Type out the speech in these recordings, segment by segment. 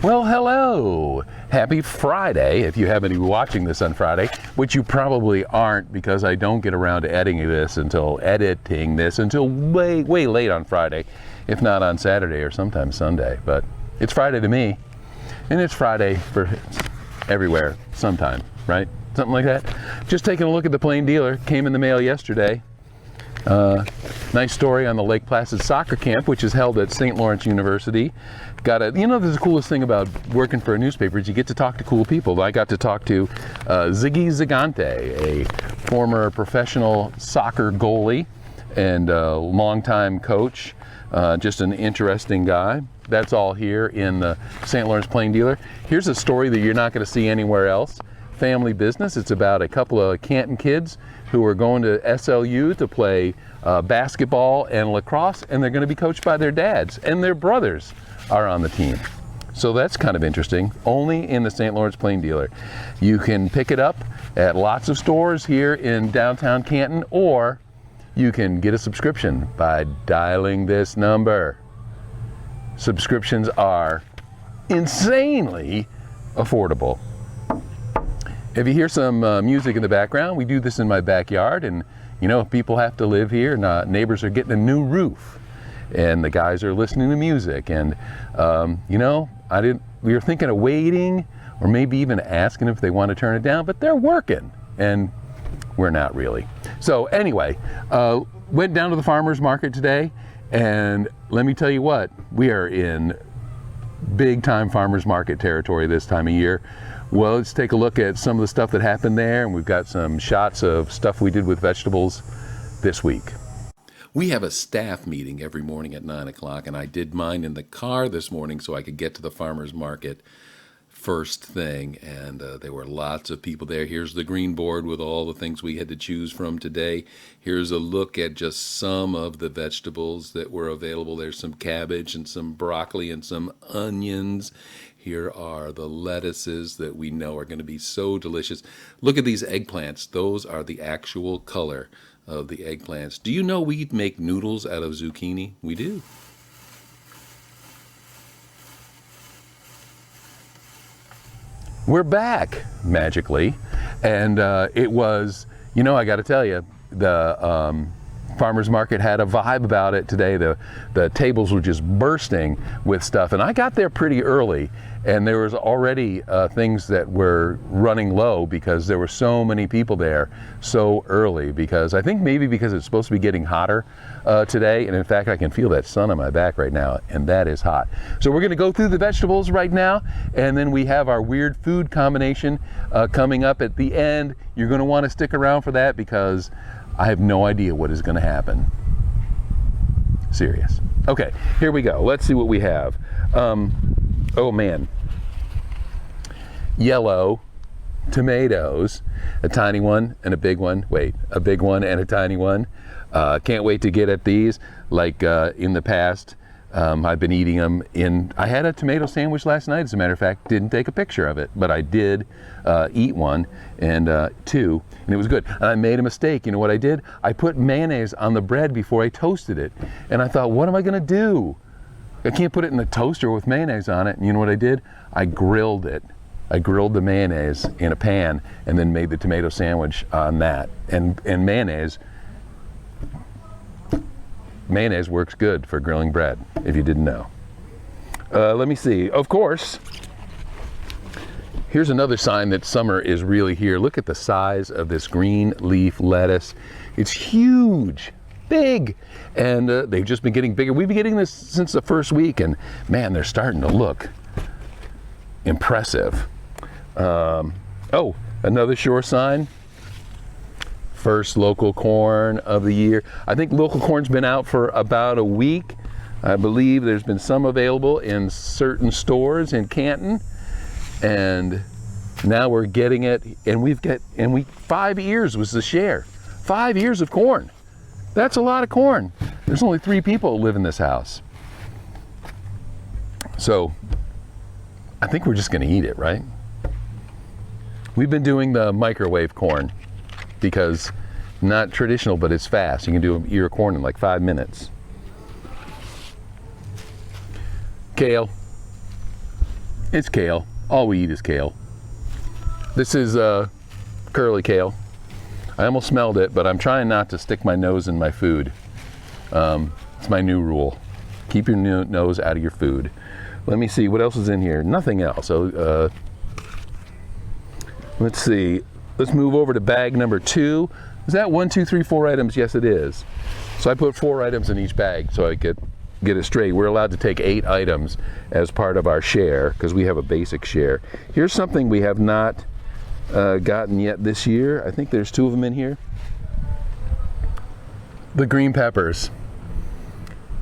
Well, hello. Happy Friday, if you happen to be watching this on Friday, which you probably aren't because I don't get around to editing this until way, way late on Friday, if not on Saturday or sometimes Sunday. But it's Friday to me, and it's Friday for everywhere sometime, right? Something like that. Just taking a look at the Plain Dealer. Came in the mail yesterday. Nice story on the Lake Placid soccer camp, which is held at St. Lawrence University. There's the coolest thing about working for a newspaper is you get to talk to cool people. I got to talk to Ziggy Zigante, a former professional soccer goalie and longtime coach. Just an interesting guy. That's all here in the St. Lawrence Plain Dealer. Here's a story that you're not going to see anywhere else. Family business. It's about a couple of Canton kids who are going to SLU to play basketball and lacrosse, and they're going to be coached by their dads, and their brothers are on the team. So that's kind of interesting. Only in the St. Lawrence Plain Dealer. You can pick it up at lots of stores here in downtown Canton, or you can get a subscription by dialing this number. Subscriptions are insanely affordable. If you hear some music in the background, we do this in my backyard, and people have to live here, and neighbors are getting a new roof, and the guys are listening to music, and we were thinking of waiting or maybe even asking if they want to turn it down, but they're working, and we're not really. So anyway, went down to the farmer's market today, and let me tell you what, we are in big time farmer's market territory this time of year. Well, let's take a look at some of the stuff that happened there, and we've got some shots of stuff we did with vegetables this week. We have a staff meeting every morning at 9 o'clock, and I did mine in the car this morning so I could get to the farmer's market first thing, and there were lots of people there. Here's the green board with all the things we had to choose from today. Here's a look at just some of the vegetables that were available. There's some cabbage and some broccoli and some onions. Here are the lettuces that we know are going to be so delicious. Look at these eggplants. Those are the actual color of the eggplants. Do you know we make noodles out of zucchini? We do. We're back magically, and it was, I got to tell you, the farmer's market had a vibe about it today. The tables were just bursting with stuff, and I got there pretty early, and there was already things that were running low because there were so many people there so early, because I think maybe because it's supposed to be getting hotter today, and in fact I can feel that sun on my back right now, and that is hot. So we're going to go through the vegetables right now, and then we have our weird food combination coming up at the end. You're going to want to stick around for that because I have no idea what is going to happen. Serious. Okay, here we go. Let's see what we have. Oh man. Yellow tomatoes, a tiny one and a big one. Wait, a big one and a tiny one. Can't wait to get at these. Like in the past, I've been eating them I had a tomato sandwich last night, as a matter of fact. Didn't take a picture of it, but I did eat one and two, and it was good. And I made a mistake. You know what I did? I put mayonnaise on the bread before I toasted it. And I thought, what am I gonna do? I can't put it in the toaster with mayonnaise on it. And you know what I did? I grilled it. I grilled the mayonnaise in a pan and then made the tomato sandwich on that. And mayonnaise works good for grilling bread, if you didn't know. Let me see. Of course, here's another sign that summer is really here. Look at the size of this green leaf lettuce. It's huge, big, and they've just been getting bigger. We've been getting this since the first week, and man, they're starting to look impressive. Oh, another sure sign. First local corn of the year. I think local corn's been out for about a week. I believe there's been some available in certain stores in Canton, and now we're getting it, and 5 ears was the share. 5 ears of corn. That's a lot of corn. There's only 3 people who live in this house. So I think we're just going to eat it, right? We've been doing the microwave corn because not traditional, but it's fast. You can do an ear of corn in like 5 minutes. Kale. It's kale. All we eat is kale. This is curly kale. I almost smelled it, but I'm trying not to stick my nose in my food. It's my new rule. Keep your nose out of your food. Let me see, what else is in here? Nothing else. So, let's see. Let's move over to bag number 2. Is that 1, 2, 3, 4 items? Yes, it is. So I put 4 items in each bag so I get it straight. We're allowed to take 8 items as part of our share because we have a basic share. Here's something we have not gotten yet this year. I think there's 2 of them in here. The green peppers.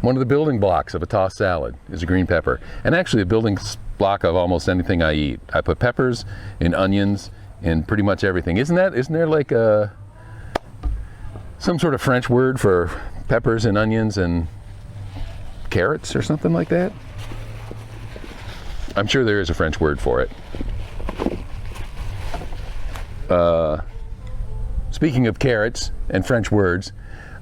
One of the building blocks of a tossed salad is a green pepper. And actually a building block of almost anything I eat. I put peppers and onions in pretty much everything. Isn't there like some sort of French word for peppers and onions and carrots or something like that? I'm sure there is a French word for it. Speaking of carrots and French words,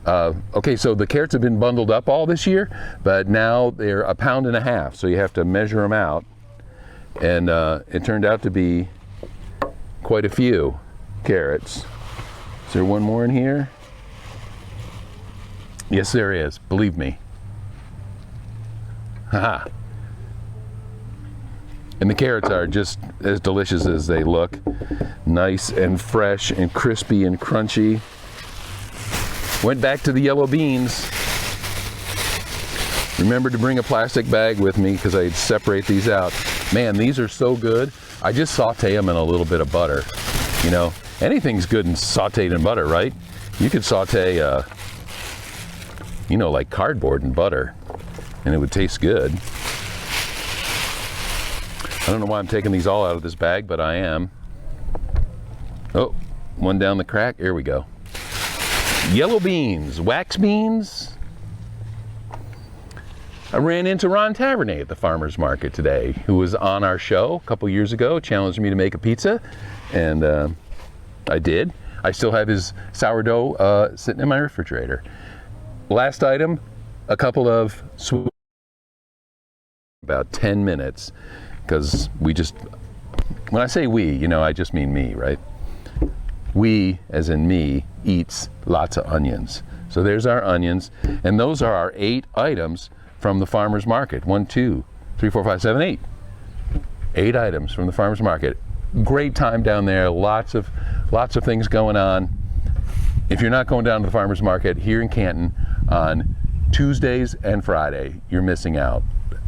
okay, so the carrots have been bundled up all this year, but now they're 1.5 pounds, so you have to measure them out. And it turned out to be quite a few carrots. Is there one more in here? Yes, there is. Believe me. Haha. And the carrots are just as delicious as they look. Nice and fresh and crispy and crunchy. Went back to the yellow beans. Remembered to bring a plastic bag with me because I'd separate these out. Man, these are so good. I just saute them in a little bit of butter. You know, anything's good and sauteed in butter, right? You could saute, you know, like cardboard in butter, and it would taste good. I don't know why I'm taking these all out of this bag, but I am. Oh, one down the crack. Here we go. Yellow beans, wax beans. I ran into Ron Tavernet at the farmer's market today, who was on our show a couple years ago, challenged me to make a pizza, and I did. I still have his sourdough sitting in my refrigerator. Last item, a couple of sweet, about 10 minutes, because we just, when I say we, you know, I just mean me, right? We, as in me, eats lots of onions. So there's our onions, and those are our 8 items from the farmer's market. 1, 2, 3, 4, 5, 7, 8. 8 items from the farmer's market. Great time down there. Lots of things going on. If you're not going down to the farmer's market here in Canton on Tuesdays and Friday, you're missing out.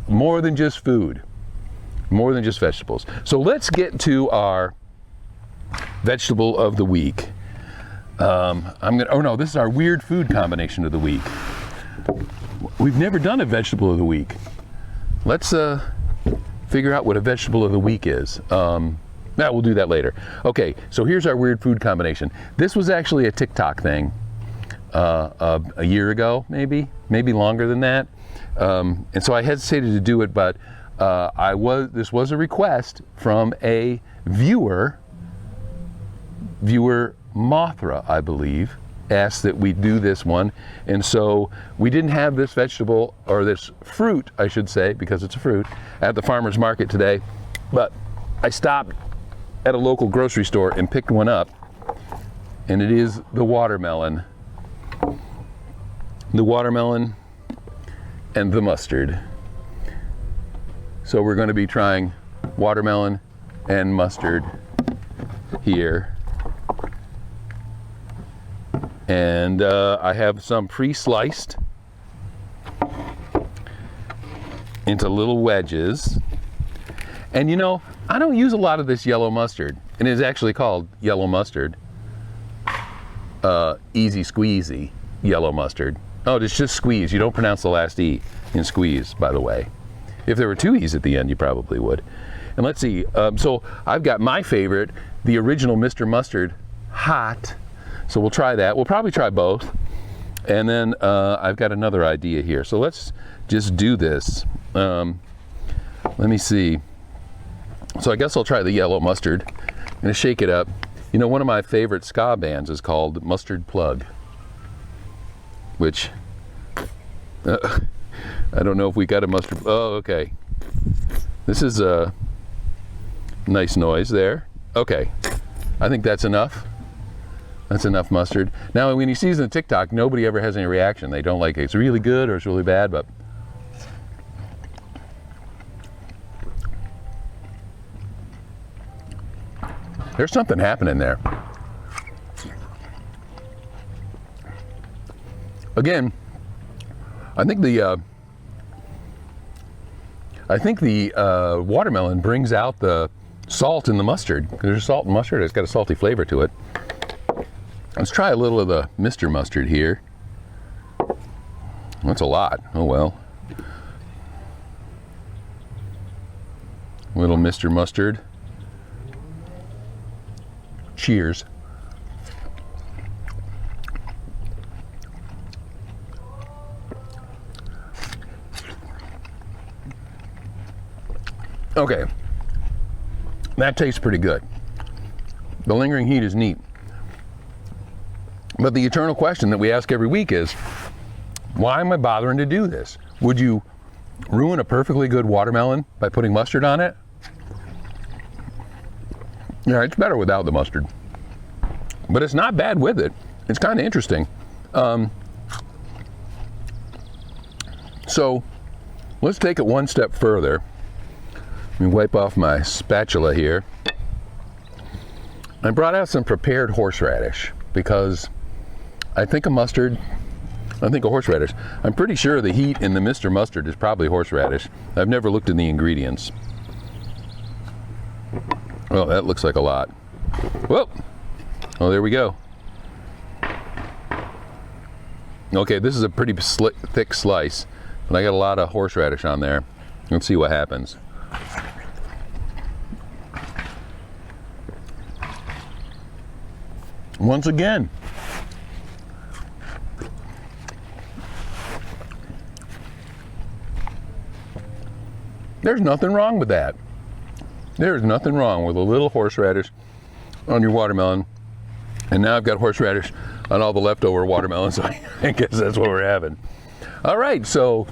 More than just food. More than just vegetables. So let's get to our vegetable of the week. Oh no, this is our weird food combination of the week. We've never done a vegetable of the week. Let's figure out what a vegetable of the week is. Now we'll do that later. Okay, so here's our weird food combination. This was actually a TikTok thing a year ago, maybe longer than that. And so I hesitated to do it, but this was a request from a viewer Mothra, I believe, asked that we do this one. And so we didn't have this vegetable, or this fruit, I should say, because it's a fruit, at the farmer's market today. But I stopped at a local grocery store and picked one up, and it is the watermelon. The watermelon and the mustard. So we're going to be trying watermelon and mustard here. And I have some pre-sliced into little wedges. And you know, I don't use a lot of this yellow mustard, and it is actually called yellow mustard. Easy squeezy yellow mustard. Oh, it's just squeeze. You don't pronounce the last E in squeeze, by the way. If there were 2 E's at the end, you probably would. And let's see, so I've got my favorite, the original Mr. Mustard Hot. So we'll try that. We'll probably try both. And then I've got another idea here. So let's just do this. Let me see. So I guess I'll try the yellow mustard. I'm gonna shake it up. You know, one of my favorite ska bands is called Mustard Plug, which, I don't know if we got a mustard, oh, okay. This is Nice noise there. Okay, I think that's enough. That's enough mustard. Now, when you season the TikTok, nobody ever has any reaction. They don't like it. It's really good or it's really bad, but there's something happening there. Again, I think the watermelon brings out the salt in the mustard. There's salt in mustard. It's got a salty flavor to it. Let's try a little of the Mr. Mustard here. That's a lot. Oh well. Little Mr. Mustard. Cheers. Okay, that tastes pretty good. The lingering heat is neat. But the eternal question that we ask every week is, why am I bothering to do this? Would you ruin a perfectly good watermelon by putting mustard on it? Yeah, it's better without the mustard. But it's not bad with it. It's kind of interesting. So let's take it one step further. Let me wipe off my spatula here. I brought out some prepared horseradish because I think a horseradish. I'm pretty sure the heat in the Mr. Mustard is probably horseradish. I've never looked in the ingredients. Oh, that looks like a lot. Whoa! Oh, there we go. Okay, this is a pretty thick slice, but I got a lot of horseradish on there. Let's see what happens. Once again, there's nothing wrong with that. There's nothing wrong with a little horseradish on your watermelon. And now I've got horseradish on all the leftover watermelons, so I guess that's what we're having. All right, so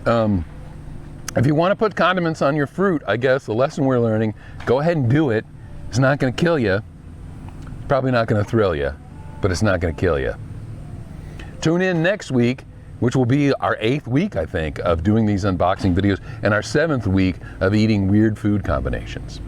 if you want to put condiments on your fruit, I guess the lesson we're learning, go ahead and do it. It's not going to kill you. Probably not going to thrill you, but it's not going to kill you. Tune in next week, which will be our 8th week, I think, of doing these unboxing videos, and our 7th week of eating weird food combinations.